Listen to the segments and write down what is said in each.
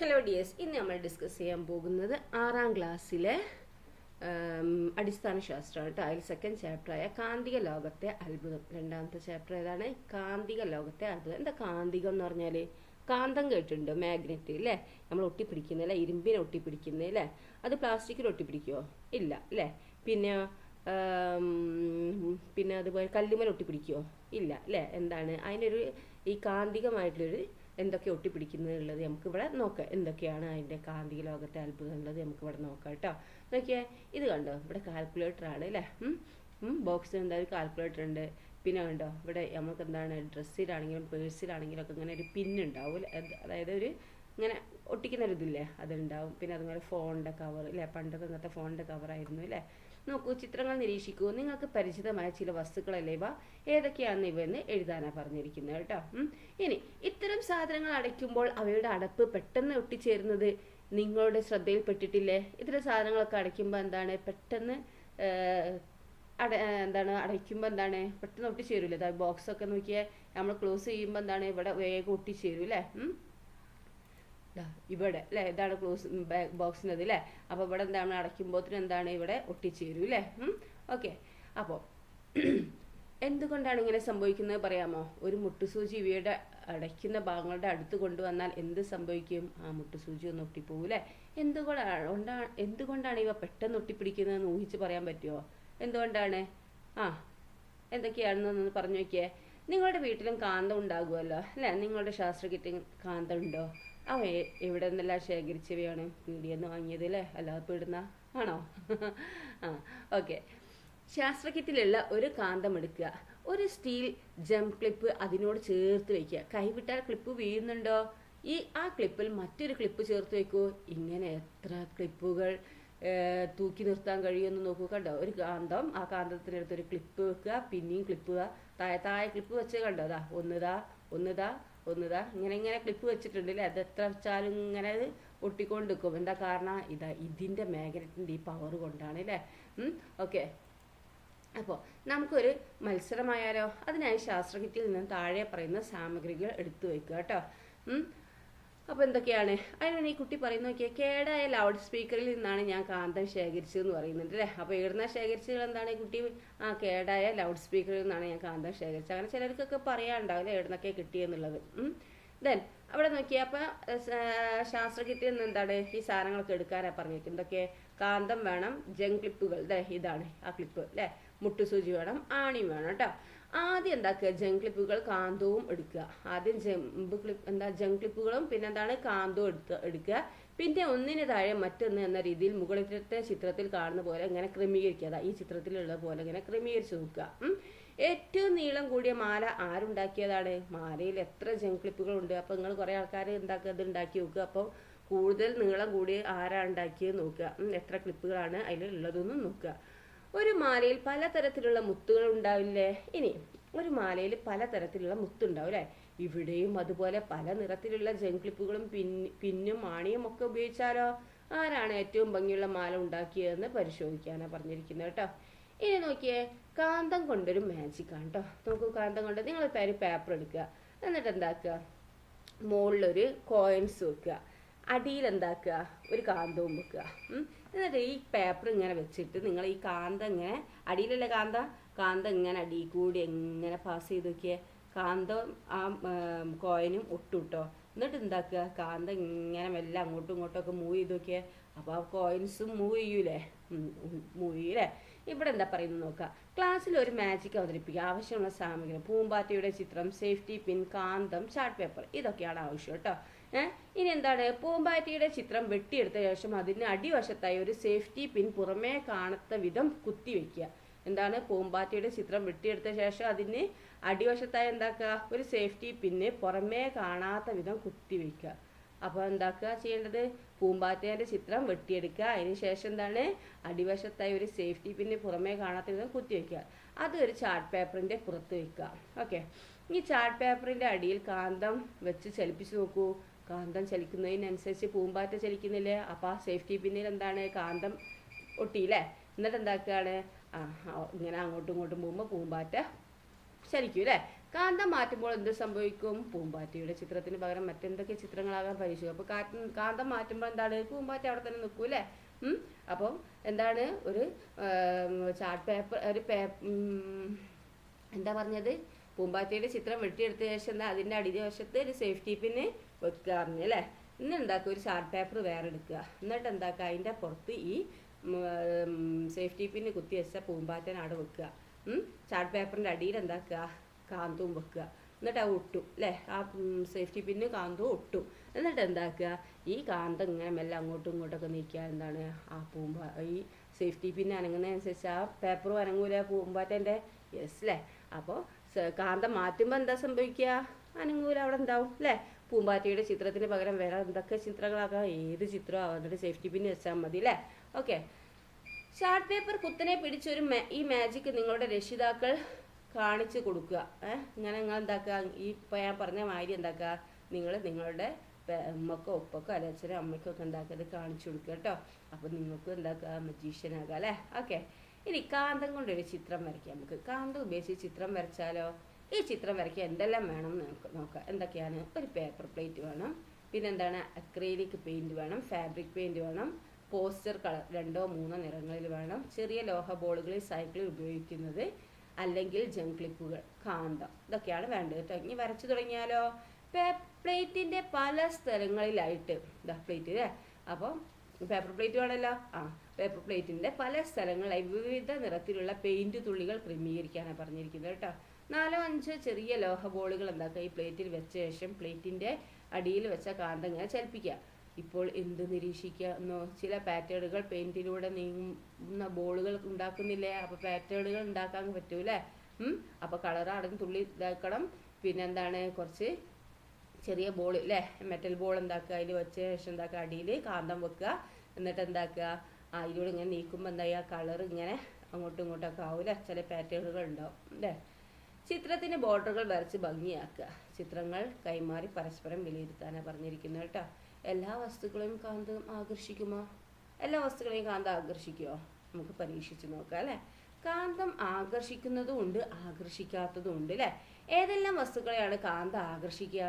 Hello dears, ഇന്ന് നമ്മൾ discuss ചെയ്യാൻ പോകുന്നത് 6ാം ക്ലാസ്സിലെ അടിസ്ഥാന ശാസ്ത്രമാണ് കേട്ടോ. അതിൽ സെക്കൻഡ് ചാപ്റ്ററായ കാന്തിക ലോകത്തെ അത്ഭുതം. രണ്ടാമത്തെ ചാപ്റ്റർ ഏതാണ്? കാന്തിക ലോകത്തെ അത്ഭുതം. എന്താ കാന്തികം എന്ന് പറഞ്ഞാൽ? കാന്തം കേട്ടിട്ടുണ്ട്, മാഗ്നറ്റ് അല്ലേ? നമ്മൾ ഒട്ടിപ്പിടിക്കുന്നില്ല, ഇരുമ്പിനെ ഒട്ടിപ്പിടിക്കുന്നില്ലേ? അത് പ്ലാസ്റ്റിക്കിൽ ഒട്ടിപ്പിടിക്കുമോ? ഇല്ല അല്ലേ? പിന്നെ അതുപോലെ കല്ലുമേൽ ഒട്ടിപ്പിടിക്കുമോ? ഇല്ല അല്ലേ? എന്താണ് അതിനൊരു ഈ കാന്തികമായിട്ടുള്ളൊരു എന്തൊക്കെ ഒട്ടിപ്പിടിക്കുന്നുള്ളത് നമുക്കിവിടെ നോക്കാം. എന്തൊക്കെയാണ് അതിൻ്റെ കാന്തിക ലോകത്തെ അത്ഭുതം ഉള്ളത് നമുക്കിവിടെ നോക്കാം കേട്ടോ. നോക്കിയേ, ഇത് കണ്ടോ, ഇവിടെ കാൽക്കുലേറ്റർ ആണ് അല്ലേ? ബോക്സിൽ എന്തായാലും കാൽക്കുലേറ്റർ ഉണ്ട്. പിന്നെ കണ്ടോ, ഇവിടെ നമുക്ക് എന്താണ് ഡ്രസ്സിലാണെങ്കിലും പേഴ്സിലാണെങ്കിലും ഒക്കെ ഇങ്ങനെ ഒരു പിന്നുണ്ടാവും, അതായത് ഒരു ഇങ്ങനെ ഒട്ടിക്കുന്ന ഒരു ഇതില്ലേ, അതുണ്ടാവും. പിന്നെ അതുപോലെ ഫോണിൻ്റെ കവർ അല്ലേ, പണ്ടൊക്കെ ഇങ്ങനത്തെ ഫോണിൻ്റെ കവറായിരുന്നു അല്ലേ? നോക്കൂ, ചിത്രങ്ങൾ നിരീക്ഷിക്കൂ. നിങ്ങൾക്ക് പരിചിതമായ ചില വസ്തുക്കളല്ലേ ഇവ? ഏതൊക്കെയാണെന്ന് ഇവന്ന് എഴുതാനാണ് പറഞ്ഞിരിക്കുന്നത് കേട്ടോ. ഇനി ഇത്തരം സാധനങ്ങൾ അടയ്ക്കുമ്പോൾ അവയുടെ അടപ്പ് പെട്ടെന്ന് ഒട്ടിച്ചേരുന്നത് നിങ്ങളുടെ ശ്രദ്ധയിൽപ്പെട്ടിട്ടില്ലേ? ഇത്തരം സാധനങ്ങളൊക്കെ അടയ്ക്കുമ്പോൾ എന്താണ് പെട്ടെന്ന് അടയ്ക്കുമ്പോൾ എന്താണ് പെട്ടെന്ന് ഒട്ടിച്ചേരൂല്ലേ? അതായത് ബോക്സൊക്കെ നോക്കിയാൽ നമ്മൾ ക്ലോസ് ചെയ്യുമ്പോൾ എന്താണ് ഇവിടെ വേഗം ഒട്ടിച്ചേരും അല്ലേ? ഇവിടെ അല്ലേ, ഇതാണ് ക്ലോസ് ബോക്സിനത് അല്ലേ? അപ്പോൾ ഇവിടെ എന്താണ് അടയ്ക്കുമ്പോഴത്തേനും എന്താണ് ഇവിടെ ഒട്ടിച്ചേരും അല്ലേ? ഓക്കെ. അപ്പോൾ എന്തുകൊണ്ടാണ് ഇങ്ങനെ സംഭവിക്കുന്നത് പറയാമോ? ഒരു മുട്ടുസൂചി ഇവയുടെ അടയ്ക്കുന്ന ഭാഗങ്ങളുടെ അടുത്ത് കൊണ്ടുവന്നാൽ എന്ത് സംഭവിക്കും? ആ മുട്ടുസൂചി ഒന്ന് ഒട്ടിപ്പോകും അല്ലേ? എന്തുകൊണ്ടാണ് ഇവ പെട്ടെന്ന് ഒട്ടിപ്പിടിക്കുന്നതെന്ന് ഊഹിച്ച് പറയാൻ പറ്റുമോ? എന്തുകൊണ്ടാണ്? എന്തൊക്കെയാണെന്നൊന്ന് പറഞ്ഞു നോക്കിയേ. നിങ്ങളുടെ വീട്ടിലും കാന്തം ഉണ്ടാകുമല്ലോ അല്ലേ? നിങ്ങളുടെ ശാസ്ത്രകിറ്റിൽ കാന്തം ഉണ്ടോ? അവ എവിടെ നിന്നെല്ലാം ശേഖരിച്ചവയാണ്? പീടിയെന്ന് വാങ്ങിയത് അല്ലേ? അല്ലാതെ പീടുന്ന ആണോ? ഓക്കെ. ശാസ്ത്രകിറ്റിലുള്ള ഒരു കാന്തം എടുക്കുക, ഒരു സ്റ്റീൽ ജം ക്ലിപ്പ് അതിനോട് ചേർത്ത് വയ്ക്കുക. കൈവിട്ടാൽ ക്ലിപ്പ് വീഴുന്നുണ്ടോ? ആ ക്ലിപ്പിൽ മറ്റൊരു ക്ലിപ്പ് ചേർത്ത് വെക്കൂ. ഇങ്ങനെ എത്ര ക്ലിപ്പുകൾ തൂക്കി നിർത്താൻ കഴിയുമെന്ന് നോക്കൂ. കണ്ടോ, ഒരു കാന്തം, ആ കാന്തത്തിനടുത്ത് ഒരു ക്ലിപ്പ് വെക്കുക, പിന്നെയും ക്ലിപ്പ് താഴെ ക്ലിപ്പ് വെച്ച് കണ്ടോ, ഒന്നിതാ ഇങ്ങനെ ക്ലിപ്പ് വെച്ചിട്ടുണ്ട് അല്ലേ? അത് എത്ര വെച്ചാലും ഇങ്ങനെ അത് ഒട്ടിക്കൊണ്ട് നിൽക്കും. എന്താ കാരണം? ഇതിൻ്റെ മാഗ്നറ്റിൻ്റെ ഈ പവർ കൊണ്ടാണ് അല്ലേ? ഓക്കെ. അപ്പോൾ നമുക്കൊരു മത്സരമായാലോ? അതിനായി ശാസ്ത്രകിറ്റിൽ നിന്ന് താഴെ പറയുന്ന സാമഗ്രികൾ എടുത്തു വയ്ക്കുക കേട്ടോ. അപ്പോൾ എന്തൊക്കെയാണ് അതിനാണ് ഈ കുട്ടി പറയുന്നത് നോക്കിയാൽ, കേടായ ലൗഡ് സ്പീക്കറിൽ നിന്നാണ് ഞാൻ കാന്തം ശേഖരിച്ചതെന്ന് പറയുന്നുണ്ട് അല്ലേ? അപ്പോൾ എവിടുന്ന ശേഖരിച്ചത്? എന്താണ് ഈ കുട്ടി? കേടായ ലൗഡ് സ്പീക്കറിൽ നിന്നാണ് ഞാൻ കാന്തം ശേഖരിച്ചത്. അങ്ങനെ ചിലർക്കൊക്കെ പറയാനുണ്ടാവില്ല എവിടുന്നൊക്കെ കിട്ടിയെന്നുള്ളത്. ദെൻ അവിടെ നോക്കിയാൽ അപ്പോൾ ശാസ്ത്രകിറ്റിൽ നിന്ന് എന്താണ് ഈ സാധനങ്ങളൊക്കെ എടുക്കാനാണ് പറഞ്ഞിരിക്കുന്നത്. എന്തൊക്കെ? കാന്തം വേണം, ജങ് ക്ലിപ്പുകൾ, ഇതാണ് ആ ക്ലിപ്പ് അല്ലേ? മുട്ടുസൂചി വേണം, ആണിയും വേണം കേട്ടോ. ആദ്യം എന്താക്കുക? ജങ് ക്ലിപ്പുകൾ കാന്തവും എടുക്കുക. ആദ്യം ജങ് ക്ലിപ്പുകളും പിന്നെ എന്താണ് കാന്തവും എടുക്കുക. പിന്നെ ഒന്നിന് താഴെ മറ്റൊന്ന് എന്ന രീതിയിൽ മുകളിലത്തെ ചിത്രത്തിൽ കാണുന്ന പോലെ ഇങ്ങനെ ക്രമീകരിക്കുക. ഈ ചിത്രത്തിലുള്ള പോലെ ഇങ്ങനെ ക്രമീകരിച്ച് നോക്കുക. ഏറ്റവും നീളം കൂടിയ മാല ആരുണ്ടാക്കിയതാണ്? മാലയിൽ എത്ര ജങ് ക്ലിപ്പുകൾ ഉണ്ട്? അപ്പോൾ നിങ്ങൾ കുറേ ആൾക്കാർ ഇത് ഉണ്ടാക്കി നോക്കുക. അപ്പോൾ കൂടുതൽ നീളം കൂടി ആരാണ് ഉണ്ടാക്കിയത് നോക്കുക. എത്ര ക്ലിപ്പുകളാണ് അതിലുള്ളതെന്നും നോക്കുക. ഒരു മാലയിൽ പലതരത്തിലുള്ള മുത്തുകൾ ഉണ്ടാവില്ലേ? ഇനി ഒരു മാലയിൽ പലതരത്തിലുള്ള മുത്തുണ്ടാവും അല്ലേ? ഇവിടെയും അതുപോലെ പല നിറത്തിലുള്ള ജങ് ക്ലിപ്പുകളും പിന്നും ആണിയും ഒക്കെ ഉപയോഗിച്ചാലോ? ആരാണ് ഏറ്റവും ഭംഗിയുള്ള മാല ഉണ്ടാക്കിയതെന്ന് പരിശോധിക്കാനാണ് പറഞ്ഞിരിക്കുന്നത് കേട്ടോ. ഇനി നോക്കിയേ, കാന്തം കൊണ്ടൊരു മാജിക് ആണ് കേട്ടോ. നോക്കൂ, കാന്തം കൊണ്ട് നിങ്ങൾ ഒരു പേപ്പർ എടുക്കുക. എന്നിട്ട് എന്താക്കുക? മുകളിലൊരു കോയിൻസ് വെക്കുക, അടിയിൽ എന്താക്കുക? ഒരു കാന്തവും വെക്കുക. എന്നിട്ട് ഈ പേപ്പർ ഇങ്ങനെ വെച്ചിട്ട് നിങ്ങൾ ഈ കാന്തം ഇങ്ങനെ അടിയിലുള്ള കാന്തം ഇങ്ങനെ അടിയിൽ കൂടി എങ്ങനെ പാസ് ചെയ്ത് നോക്കിയേ. കാന്തം ആ കോയിനും ഒട്ടുട്ടോ. എന്നിട്ട് എന്താക്കുക? കാന്തം ഇങ്ങനെ മെല്ലെ അങ്ങോട്ടും ഇങ്ങോട്ടും ഒക്കെ മൂവ് ചെയ്ത് നോക്കിയേ. അപ്പോൾ ആ കോയിൻസും മൂവ് ചെയ്യൂലേ? ഇവിടെ എന്താ പറയുന്നത് നോക്കുക. ക്ലാസ്സിൽ ഒരു മാജിക് അവതരിപ്പിക്കുക. ആവശ്യമുള്ള സാമഗ്രി: പൂമ്പാറ്റയുടെ ചിത്രം, സേഫ്റ്റി പിൻ, കാന്തം, ചാർട്ട് പേപ്പർ. ഇതൊക്കെയാണ് ആവശ്യം കേട്ടോ. ഇനി എന്താണ്? പൂമ്പാറ്റയുടെ ചിത്രം വെട്ടിയെടുത്ത ശേഷം അതിന് അടിവശത്തായി ഒരു സേഫ്റ്റി പിൻ പുറമേ കാണാത്ത വിധം കുത്തിവെക്കുക. എന്താണ്? പൂമ്പാറ്റയുടെ ചിത്രം വെട്ടിയെടുത്ത ശേഷം അതിന് അടിവശത്തായി എന്താക്കുക? ഒരു സേഫ്റ്റി പിന്ന് പുറമേ കാണാത്ത വിധം കുത്തിവെക്കുക. അപ്പോൾ എന്താക്കുക ചെയ്യേണ്ടത്? പൂമ്പാറ്റേൻ്റെ ചിത്രം വെട്ടിയെടുക്കുക. അതിന് ശേഷം എന്താണ്? അടിവശത്തായി ഒരു സേഫ്റ്റി പിന്ന് പുറമേ കാണാത്ത വിധം കുത്തിവെക്കുക. അത് ഒരു ചാർട്ട് പേപ്പറിൻ്റെ പുറത്ത് വയ്ക്കുക. ഓക്കെ. ഈ ചാർട്ട് പേപ്പറിൻ്റെ അടിയിൽ കാന്തം വെച്ച് ചലിപ്പിച്ച് നോക്കൂ. കാന്തം ചലിക്കുന്നതിനനുസരിച്ച് പൂമ്പാറ്റ ചലിക്കുന്നില്ലേ? അപ്പോൾ ആ സേഫ്റ്റി പിന്നിൽ എന്താണ്? കാന്തം ഒട്ടിയില്ലേ? എന്നിട്ട് എന്താക്കുകയാണ്? ഇങ്ങനെ അങ്ങോട്ടും ഇങ്ങോട്ടും പോകുമ്പോൾ പൂമ്പാറ്റ ചലിക്കും അല്ലേ? കാന്തം മാറ്റുമ്പോൾ എന്ത് സംഭവിക്കും? പൂമ്പാറ്റയുടെ ചിത്രത്തിന് പകരം മറ്റെന്തൊക്കെ ചിത്രങ്ങളാകാൻ പരീക്ഷിക്കും. അപ്പോൾ കാന്തം മാറ്റുമ്പോൾ എന്താണ്? പൂമ്പാറ്റ അവിടെ തന്നെ നിൽക്കും അല്ലേ? അപ്പോൾ എന്താണ്? ഒരു ചാർട്ട് പേപ്പർ, എന്താ പറഞ്ഞത്? പൂമ്പാറ്റയുടെ ചിത്രം വെട്ടിയെടുത്ത ശേഷം എന്താ അതിൻ്റെ അടിവശത്ത് ഒരു സേഫ്റ്റി പിന്ന് വെക്കുക പറഞ്ഞു അല്ലേ? ഇന്ന് എന്താക്കുക? ഒരു ചാർട്ട് പേപ്പർ വേറെ എടുക്കുക, എന്നിട്ട് എന്താക്കുക? അതിൻ്റെ പുറത്ത് ഈ സേഫ്റ്റി പിന്ന് കുത്തി വെച്ച പൂമ്പാറ്റനെ അവിടെ വെക്കുക. ചാർട്ട് പേപ്പറിൻ്റെ അടിയിൽ എന്താക്കുക? കാന്തവും വെക്കുക. എന്നിട്ട് അത് ഒട്ടും അല്ലേ? ആ സേഫ്റ്റി പിന്ന് കാന്തവും ഒട്ടും. എന്നിട്ട് എന്താക്കുക? ഈ കാന്തം ഇങ്ങനെ മെല്ലെ അങ്ങോട്ടും ഇങ്ങോട്ടൊക്കെ നീക്കിയാൽ എന്താണ്? ആ ഈ സേഫ്റ്റി പിന്ന് അനങ്ങുന്നതനുസരിച്ച് ആ പേപ്പറും അനങ്ങൂല പൂമ്പാറ്റൻ്റെ. യെസ് അല്ലേ? അപ്പോൾ കാന്തം മാറ്റുമ്പോൾ എന്താ സംഭവിക്കുക? അനങ്ങൂല, അവിടെ ഉണ്ടാവും അല്ലേ? പൂമ്പാറ്റയുടെ ചിത്രത്തിന് പകരം വേറെ എന്തൊക്കെ ചിത്രങ്ങളാക്കാം? ഏത് ചിത്രമാകാം, എന്നിട്ട് സേഫ്റ്റി പിന്ന് വെച്ചാൽ മതി അല്ലേ? ഓക്കെ. ചാർട്ട് പേപ്പർ കുത്തനെ പിടിച്ചൊരു ഈ മാജിക്ക് നിങ്ങളുടെ രക്ഷിതാക്കൾ കാണിച്ചു കൊടുക്കുക. ഇങ്ങനെ നിങ്ങൾ എന്താക്കുക? ഈ ഇപ്പോൾ ഞാൻ പറഞ്ഞ മാതിരി എന്താക്കുക? നിങ്ങളുടെ ഉമ്മക്കോ ഉപ്പക്കോ അല്ലെ അച്ഛനോ അമ്മയ്ക്കോ ഒക്കെ എന്താക്കുക? ഇത് കാണിച്ചു കൊടുക്കുക കേട്ടോ. അപ്പോൾ നിങ്ങൾക്കും എന്താക്കുക? മജീഷ്യനാകാം അല്ലേ? ഓക്കെ. ഇനി കാന്തം കൊണ്ടൊരു ചിത്രം വരയ്ക്കാം. നമുക്ക് കാന്തം ഉപയോഗിച്ച് ചിത്രം വരച്ചാലോ? ഈ ചിത്രം വരയ്ക്കാൻ എന്തെല്ലാം വേണം എന്ന് നോക്കാം. എന്തൊക്കെയാണ്? ഒരു പേപ്പർ പ്ലേറ്റ് വേണം, പിന്നെന്താണ്? അക്രിലിക് പെയിൻറ് വേണം, ഫാബ്രിക് പെയിൻറ് വേണം, പോസ്റ്റർ കളർ 2 or 3 നിറങ്ങളിൽ വേണം, ചെറിയ ലോഹ ബോളുകളിൽ സൈക്കിളിൽ ഉപയോഗിക്കുന്നത്, അല്ലെങ്കിൽ ജം ക്ലിപ്പുകൾ, കാന്തം, ഇതൊക്കെയാണ് വേണ്ടത് കേട്ടോ. ഇനി വരച്ചു തുടങ്ങിയാലോ? പ്ലേറ്റിൻ്റെ പല സ്ഥലങ്ങളിലായിട്ട് പ്ലേറ്റ് അല്ലേ? അപ്പോൾ പേപ്പർ പ്ലേറ്റ് വേണമല്ലോ. പേപ്പർ പ്ലേറ്റിൻ്റെ പല സ്ഥലങ്ങളിലായി വിവിധ നിറത്തിലുള്ള പെയിൻറ് തുള്ളികൾ ക്രമീകരിക്കാനാണ് പറഞ്ഞിരിക്കുന്നത് കേട്ടോ. 4-5 ചെറിയ ലോഹ ബോളുകൾ എന്താക്കുക? ഈ പ്ലേറ്റിൽ വെച്ച ശേഷം പ്ലേറ്റിൻ്റെ അടിയിൽ വെച്ച കാന്തം ഇങ്ങനെ ചലിപ്പിക്കുക. ഇപ്പോൾ എന്ത് നിരീക്ഷിക്കാന്നോ? ചില പാറ്റേണുകൾ പെയിൻറ്റിലൂടെ നീങ്ങുന്ന ബോളുകൾ ഉണ്ടാക്കുന്നില്ലേ? അപ്പോൾ പാറ്റേണുകൾ ഉണ്ടാക്കാൻ പറ്റൂലേ? അപ്പോൾ കളർ അടങ്ങി തുള്ളി ഇതാക്കണം. പിന്നെന്താണ്? കുറച്ച് ചെറിയ ബോൾ അല്ലേ? മെറ്റൽ ബോൾ എന്താക്കുക? അതിൽ വെച്ച ശേഷം എന്താക്കുക? അടിയിൽ കാന്തം വെക്കുക. എന്നിട്ട് എന്താക്കുക? അതിലൂടെ ഇങ്ങനെ നീക്കുമ്പോൾ എന്താ ചെയ്യുക? കളർ ഇങ്ങനെ അങ്ങോട്ടും ഇങ്ങോട്ടൊക്കെ ആവില്ല. ചില പാറ്റേണുകൾ ഉണ്ടാവും അല്ലേ? ചിത്രത്തിന് ബോർഡറുകൾ വരച്ച് ഭംഗിയാക്കുക. ചിത്രങ്ങൾ കൈമാറി പരസ്പരം വിലയിരുത്താനാണ് പറഞ്ഞിരിക്കുന്നത് കേട്ടോ. എല്ലാ വസ്തുക്കളെയും കാന്തം ആകർഷിക്കുമോ? എല്ലാ വസ്തുക്കളെയും കാന്തം ആകർഷിക്കുമോ? നമുക്ക് പരീക്ഷിച്ച് നോക്കാം അല്ലേ? കാന്തം ആകർഷിക്കുന്നതും ഉണ്ട്, ആകർഷിക്കാത്തതും ഉണ്ട് അല്ലേ? ഏതെല്ലാം വസ്തുക്കളെയാണ് കാന്തം ആകർഷിക്കുക?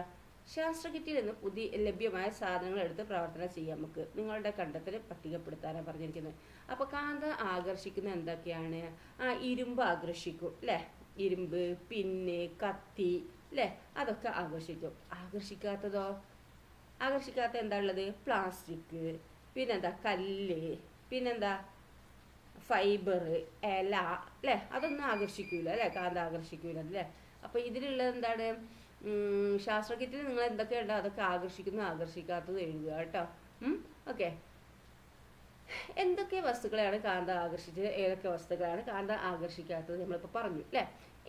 ശാസ്ത്രകിറ്റിൽ നിന്ന് ലഭ്യമായ സാധനങ്ങൾ എടുത്ത് പ്രവർത്തനം ചെയ്യാം. നമുക്ക് നിങ്ങളുടെ കണ്ടെത്തൽ പട്ടികപ്പെടുത്താനാണ് പറഞ്ഞിരിക്കുന്നത്. അപ്പോൾ കാന്തം ആകർഷിക്കുന്ന എന്തൊക്കെയാണ്? ഇരുമ്പ് ആകർഷിക്കും അല്ലേ? ഇരുമ്പ്, പിന്ന്, കത്തി അല്ലേ? അതൊക്കെ ആകർഷിക്കും. ആകർഷിക്കാത്തതോ? ആകർഷിക്കാത്ത എന്താ ഉള്ളത്? പ്ലാസ്റ്റിക്, പിന്നെന്താ? കല്ല്, പിന്നെന്താ? ഫൈബർ, ഇല അല്ലേ? അതൊന്നും ആകർഷിക്കൂല അല്ലേ? കാന്തം ആകർഷിക്കൂല അല്ലേ? അപ്പോൾ ഇതിലുള്ളത് എന്താണ്? ശാസ്ത്രകിറ്റിൽ നിങ്ങൾ എന്തൊക്കെ ഉണ്ടോ അതൊക്കെ ആകർഷിക്കുന്നു, ആകർഷിക്കാത്തത് എഴുതുക കേട്ടോ. ഓക്കെ. എന്തൊക്കെ വസ്തുക്കളെയാണ് കാന്തം ആകർഷിച്ചത്, ഏതൊക്കെ വസ്തുക്കളാണ് കാന്തം ആകർഷിക്കാത്തത് നമ്മളിപ്പോൾ പറഞ്ഞു അല്ലേ?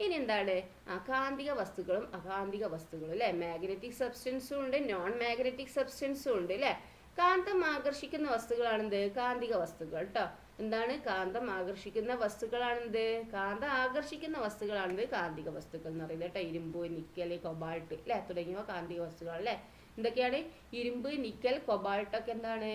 ഇനി എന്താണ്? കാന്തിക വസ്തുക്കളും അകാന്തിക വസ്തുക്കളും അല്ലേ? മാഗ്നറ്റിക് സബ്സ്റ്റൻസും ഉണ്ട്, നോൺ മാഗ്നറ്റിക് സബ്സ്റ്റൻസും ഉണ്ട് അല്ലേ? കാന്തം ആകർഷിക്കുന്ന വസ്തുക്കളാണെന്ത്? കാന്തിക വസ്തുക്കൾ കേട്ടോ. എന്താണ്? കാന്തം ആകർഷിക്കുന്ന വസ്തുക്കളാണെന്ത്? കാന്തം ആകർഷിക്കുന്ന വസ്തുക്കളാണെന്ത്? കാന്തിക വസ്തുക്കൾ എന്ന് പറയുന്നത് കേട്ടോ. ഇരുമ്പ്, നിക്കൽ, കൊബാൾട്ട് അല്ലേ? തുടങ്ങിയവ കാന്തിക വസ്തുക്കൾ അല്ലേ? എന്തൊക്കെയാണ്? ഇരുമ്പ്, നിക്കൽ, കൊബാൾട്ട് ഒക്കെ എന്താണ്?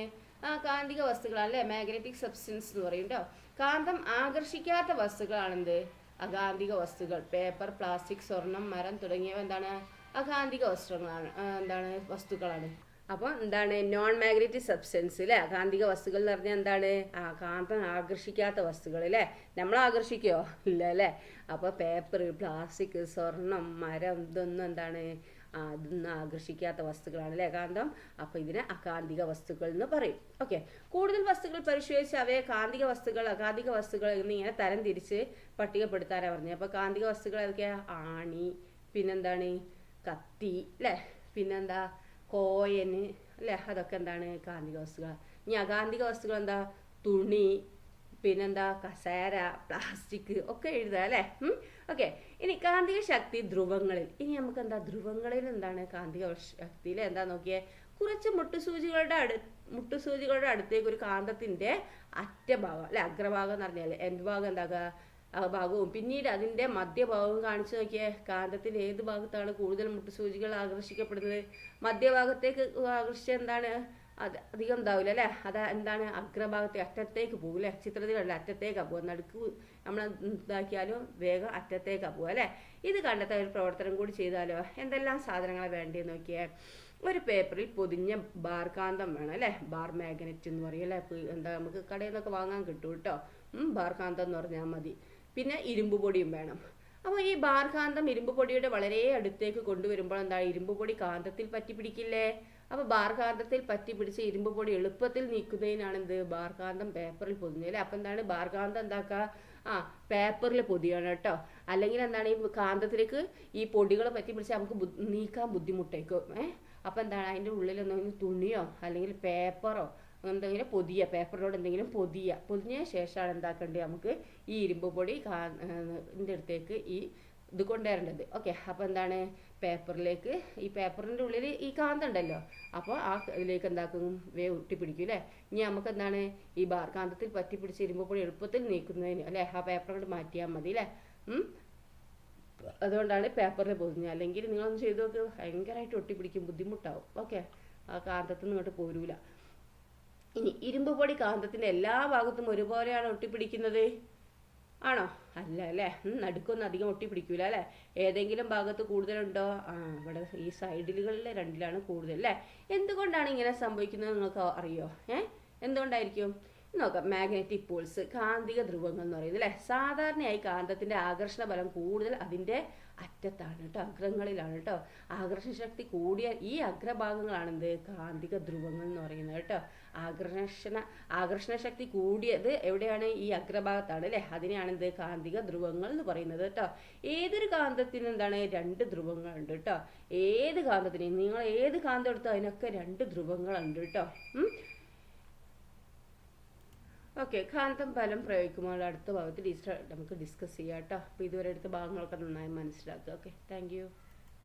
കാന്തിക വസ്തുക്കളാണ് അല്ലേ? മാഗ്നറ്റിക് സബ്സ്റ്റൻസ് എന്ന് പറയും കേട്ടോ. കാന്തം ആകർഷിക്കാത്ത വസ്തുക്കളാണെന്ത്? അകാന്തിക വസ്തുക്കൾ. പേപ്പർ, പ്ലാസ്റ്റിക്, സ്വർണം, മരം തുടങ്ങിയവ എന്താണ്? അകാന്തിക വസ്തുക്കളാണ്. എന്താണ്? വസ്തുക്കളാണ്. അപ്പോൾ എന്താണ്? നോൺ മാഗ്നറ്റിക് സബ്സ്റ്റൻസ് അല്ലേ? അകാന്തിക വസ്തുക്കൾ എന്ന് പറഞ്ഞാൽ എന്താണ്? കാന്തം ആകർഷിക്കാത്ത വസ്തുക്കൾ അല്ലേ? നമ്മൾ ആകർഷിക്കുമോ? ഇല്ല അല്ലേ? അപ്പോൾ പേപ്പർ, പ്ലാസ്റ്റിക്, സ്വർണം, മരം ഇതൊന്നും എന്താണ്? ഇതൊന്നും ആകർഷിക്കാത്ത വസ്തുക്കളാണ് അല്ലേ കാന്തം? അപ്പോൾ ഇതിനെ അകാന്തിക വസ്തുക്കൾ എന്ന് പറയും. ഓക്കെ. കൂടുതൽ വസ്തുക്കൾ പരിശോധിച്ച് അവയെ കാന്തിക വസ്തുക്കൾ, അകാന്തിക വസ്തുക്കൾ എന്നിങ്ങനെ തരം തിരിച്ച് പട്ടികപ്പെടുത്താനാണ് പറഞ്ഞത്. അപ്പോൾ കാന്തിക വസ്തുക്കൾ ഏതൊക്കെയാണ്? ആണി, പിന്നെന്താണ്? കത്തി അല്ലേ? പിന്നെന്താ? കോയന് അല്ലേ? അതൊക്കെ എന്താണ്? കാന്തിക വസ്തുക്കൾ. ഇനി അകാന്തിക വസ്തുക്കൾ എന്താ? തുണി, പിന്നെന്താ? കസേര, പ്ലാസ്റ്റിക് ഒക്കെ എഴുതുക അല്ലേ? ഓക്കെ. ഇനി കാന്തിക ശക്തി ധ്രുവങ്ങളിൽ. ഇനി നമുക്ക് എന്താ? ധ്രുവങ്ങളിൽ എന്താണ് കാന്തിക ശക്തിയിൽ എന്താ നോക്കിയേ? കുറച്ച് മുട്ടുസൂചികളുടെ അടുത്തേക്ക് ഒരു കാന്തത്തിൻ്റെ അറ്റഭാഗം അല്ലെ? അഗ്രഭാഗം എന്ന് പറഞ്ഞാൽ എൻഡ് ഭാഗം എന്താക്കുക? ഭാഗവും പിന്നീട് അതിൻ്റെ മധ്യഭാഗവും കാണിച്ചു നോക്കിയേ. കാന്തത്തിൽ ഏത് ഭാഗത്താണ് കൂടുതൽ മുട്ടുസൂചികൾ ആകർഷിക്കപ്പെടുന്നത്? മധ്യഭാഗത്തേക്ക് ആകർഷിച്ച എന്താണ്? അത് അധികം ഉണ്ടാവില്ല അല്ലേ, അത് എന്താണ് അഗ്രഭാഗത്തെ അറ്റത്തേക്ക് പോകും അല്ലേ, ചിത്രത്തിലുള്ള അറ്റത്തേക്കാണ് പോകുക, നടുക്ക് നമ്മൾ ഇതാക്കിയാലും വേഗം അറ്റത്തേക്കാണ് പോകുക അല്ലേ. ഇത് കണ്ടെത്താൻ ഒരു പ്രവർത്തനം കൂടി ചെയ്താലോ. എന്തെല്ലാം സാധനങ്ങളാണ് വേണ്ടതെന്ന് നോക്കിയേ. ഒരു പേപ്പറിൽ പൊതിഞ്ഞ ബാർ കാന്തം വേണം അല്ലേ, ബാർ മാഗ്നറ്റ് എന്ന് പറയും അല്ലേ, എന്താ നമുക്ക് കടയിൽ നിന്നൊക്കെ വാങ്ങാൻ കിട്ടും കേട്ടോ. ബാർ കാന്തം എന്ന് പറഞ്ഞാൽ മതി. പിന്നെ ഇരുമ്പ് പൊടിയും വേണം. അപ്പോൾ ഈ ബാർ കാന്തം ഇരുമ്പ് പൊടിയുടെ വളരെ അടുത്തേക്ക് കൊണ്ടുവരുമ്പോൾ എന്താ, ഇരുമ്പ് പൊടി കാന്തത്തിൽ പറ്റി പിടിക്കില്ലേ. അപ്പോൾ ബാർ കാന്തത്തിൽ പറ്റി പിടിച്ച് ഇരുമ്പ് പൊടി എളുപ്പത്തിൽ നീക്കുന്നതിനാണ് എന്ത്, ബാർ കാന്തം പേപ്പറിൽ പൊതിഞ്ഞത് അല്ലേ. അപ്പം എന്താണ് ബാർ കാന്തം എന്താക്കുക, പേപ്പറിൽ പൊതിയാണ് കേട്ടോ. അല്ലെങ്കിൽ എന്താണ് ഈ കാന്തത്തിലേക്ക് ഈ പൊടികളെ പറ്റി പിടിച്ച് നമുക്ക് നീക്കാൻ ബുദ്ധിമുട്ടേക്കും. അപ്പം എന്താണ് അതിൻ്റെ ഉള്ളിൽ എന്തെങ്കിലും തുണിയോ അല്ലെങ്കിൽ പേപ്പറോ എന്തെങ്കിലും പേപ്പറിനോട് എന്തെങ്കിലും പൊതിഞ്ഞ ശേഷമാണ് എന്താക്കേണ്ടത്, നമുക്ക് ഈ ഇരുമ്പ് പൊടി ഇതിൻ്റെ അടുത്തേക്ക് ഇത് കൊണ്ടുവരേണ്ടത്. ഓക്കെ, അപ്പോൾ എന്താണ് പേപ്പറിലേക്ക്, ഈ പേപ്പറിൻ്റെ ഉള്ളിൽ ഈ കാന്തം ഉണ്ടല്ലോ, അപ്പോൾ ഇതിലേക്ക് എന്താക്കും, ഒട്ടിപ്പിടിക്കും അല്ലേ. ഇനി നമുക്ക് എന്താണ് ഈ ബാർ കാന്തത്തിൽ പറ്റി പിടിച്ച് ഇരുമ്പ് പൊടി എളുപ്പത്തിൽ നീക്കുന്നതിന് അല്ലേ, ആ പേപ്പർ കൊണ്ട് മാറ്റിയാൽ മതി അല്ലേ. അതുകൊണ്ടാണ് പേപ്പറിൽ പൊതിഞ്ഞത്. അല്ലെങ്കിൽ നിങ്ങളൊന്ന് ചെയ്ത് നോക്ക്, ഭയങ്കരമായിട്ട് ഒട്ടിപ്പിടിക്കും, ബുദ്ധിമുട്ടാവും. ഓക്കെ, ആ കാന്തത്തിൽ നിന്ന് ഇങ്ങോട്ട് പോരൂല. ഇനി ഇരുമ്പ് പൊടി കാന്തത്തിൻ്റെ എല്ലാ ഭാഗത്തും ഒരുപോലെയാണ് ഒട്ടിപ്പിടിക്കുന്നത് ആണോ? അല്ല അല്ലേ, നടുക്കൊന്നും അധികം ഒട്ടിപ്പിടിക്കൂല അല്ലേ. ഏതെങ്കിലും ഭാഗത്ത് കൂടുതലുണ്ടോ? ഇവിടെ ഈ സൈഡിലുകളിൽ രണ്ടിലാണ് കൂടുതൽ അല്ലേ. എന്തുകൊണ്ടാണ് ഇങ്ങനെ സംഭവിക്കുന്നത് നിങ്ങൾക്ക് അറിയോ? എന്തുകൊണ്ടായിരിക്കും നോക്കാം. മാഗ്നറ്റിക് പോൾസ്, കാന്തിക ധ്രുവങ്ങൾ എന്ന് പറയുന്നത് അല്ലേ. സാധാരണയായി കാന്തത്തിൻ്റെ ആകർഷണ ബലം കൂടുതൽ അതിൻ്റെ അറ്റത്താണ് കേട്ടോ, അഗ്രങ്ങളിലാണ് കേട്ടോ. ആകർഷണ ശക്തി കൂടിയ ഈ അഗ്രഭാഗങ്ങളാണ് എന്ത്, കാന്തിക ധ്രുവങ്ങൾ എന്ന് പറയുന്നത് കേട്ടോ. ആകർഷണ ശക്തി കൂടിയത് എവിടെയാണ്, ഈ അഗ്രഭാഗത്താണ് അല്ലേ. അതിനെയാണ് എന്ത്, കാന്തിക ധ്രുവങ്ങൾ എന്ന് പറയുന്നത് കേട്ടോ. ഏതൊരു കാന്തത്തിന് എന്താണ്, 2 ധ്രുവങ്ങളുണ്ട് കേട്ടോ. ഏത് കാന്തത്തിനും, നിങ്ങൾ ഏത് കാന്തം എടുത്തോ അതിനൊക്കെ 2 ധ്രുവങ്ങളുണ്ട് കേട്ടോ. ഓക്കെ, കാന്തം ബലം പ്രയോഗിക്കുമ്പോൾ അടുത്ത ഭാഗത്ത് നമുക്ക് ഡിസ്കസ് ചെയ്യാം കേട്ടോ. അപ്പോൾ ഇതുവരെ എടുത്ത ഭാഗങ്ങളൊക്കെ നന്നായി മനസ്സിലാക്കുക. Okay, thank you.